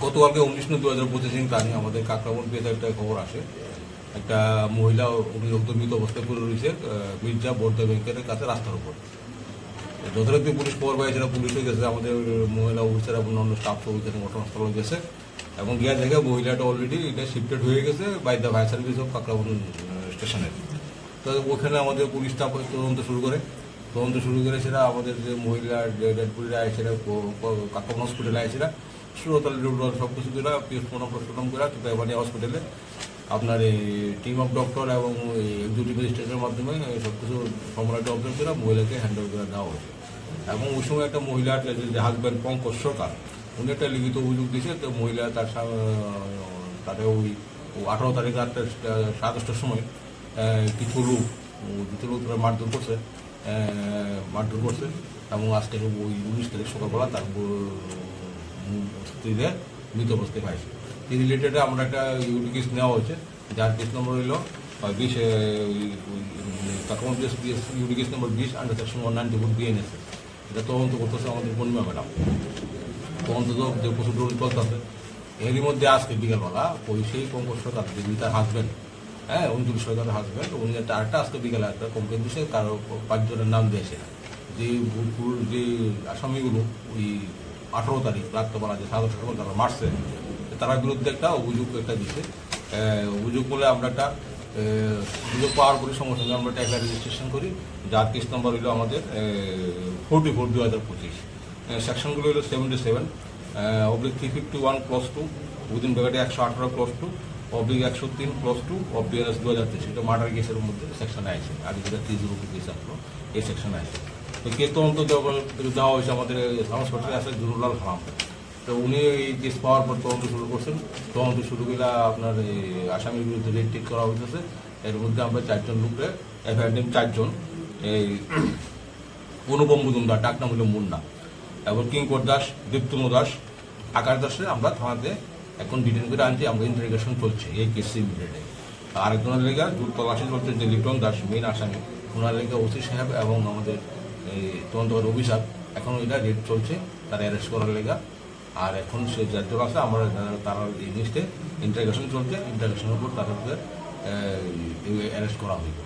গতকালকে 19/9/2025 তারিখে আমাদের কাকরাবন পেতে একটা খবর আসে। একটা মহিলা অভিযুক্ত মৃত অবস্থায় পড়ে রয়েছে মির্জা বর্ধা ব্যাংকের কাছে রাস্তার উপর। যথারীতি পুলিশ খবর পাইছে, পুলিশও গেছে, আমাদের মহিলা অফিসার এবং অন্য স্টাফ সহ ঘটনাস্থলে গেছে এবং গিয়া দেখে মহিলাটা অলরেডি এটা শিফটেড হয়ে গেছে by the fire service of Kakraban স্টেশনের। তো ওখানে আমাদের পুলিশ স্টাফ তদন্ত শুরু করে সেটা আমাদের যে মহিলার ডেড বডিরা সেটা কাকরাবন হসপিটালে আইসিরা সুরতাল সব কিছু করে পোস্টমর্টম করে এবারে হসপিটালে আপনার এই টিম অফ ডক্টর এবং এক্সিকিউটিভ ম্যাজিস্ট্রেটের মাধ্যমে সব কিছু ফর্মালিটি অবজার্ভ করে মহিলাকে হ্যান্ড ওভার করে দেওয়া হয়েছে। এবং ওই সময় একটা মহিলার যে হাজব্যান্ড পঙ্কজ সরকার, উনি একটা লিখিত অভিযোগ দিয়েছে। তো মহিলা তাদের ওই 18 তারিখ রাত 10:30টার সময় কিছু লোক তারা মারধর করছে এবং আজকে ওই 19 তারিখ সকালবেলা তার স্ত্রীদের মৃত অবস্থায় পাইছে। এই রিলেটেড আমরা একটা ইউডি কেস নেওয়া হয়েছে, যার কেস নম্বর হইল 20 UD case number 20 under section 194 BNS। এটা তদন্ত করতেছে আমাদের পূর্ণিমা ম্যাডাম। তদন্ত যে প্রসিডিউর চলতেছে, এরই মধ্যে আজকে বিকেলবেলা ওই সেই পঙ্কজ সরকার তার হাজব্যান্ড, 29 সরকারের হাজব্যান্ড, উনি আরেকটা আজকে বিকেলে একটা কমপ্লেন দিয়েছে কারো 5 জনের নাম দিয়েছে। যে আসামিগুলো ওই 18 তারিখ রাত্রবেলা যে 7:30 সময় তারা মারছে, তার বিরুদ্ধে একটা অভিযোগ দিচ্ছে। অভিযোগ বলে আমরা একটা অভিযোগ পাওয়ার পরে সঙ্গে সঙ্গে আমরা একটা রেজিস্ট্রেশন করি, যার কেস নম্বর হইল আমাদের 44/2025। সেকশনগুলো হলো 77/351 উইদিন ব্র্যাকেটে 118 103 BNS 2023। এটা মার্ডার কেসের মধ্যে সেকশনে আছে, আগে যেটা 302 কেস আসলো এই সেকশনে আছে। তো কেস তদন্ত দেওয়া হয়েছে আমাদের হাসপাতালে আছে জুরুলাল খালাম। তো উনি এই কেস পাওয়ার পর তদন্ত শুরু করছেন। তদন্ত শুরু করে আপনার এই আসামির বিরুদ্ধে রেড টেক করা হইতেছে। এর মধ্যে আমরা 4 জন লোককে এফআইআর নেম 4 জন, এই অনুপম মজুমদার, ডাক নাম হলো মুন্না, এবং কিঙ্কর দাস, দীপ্তম দাস, আকাশ দাসে আমরা থানাতে এখন ডিটেন করে আনছি। আমরা ইন্টারোগেশন চলছে এই কেস রিলেটেডে। আরেকজনের লেগে জোর তল্লাশি চলছে, যে লিটন দাস মেইন আসামি, ওনার লেগে ওসি সাহেব এবং আমাদের এই তদন্তকারী অফিসার এখন ওইটা রেড চলছে তার অ্যারেস্ট করার লেগা। আর এখন সে যার আছে আমরা তারা এই জিনিসটা ইন্টারোগেশন চলছে, ইন্টারোগেশনের উপর তাদেরকে অ্যারেস্ট করা হইব।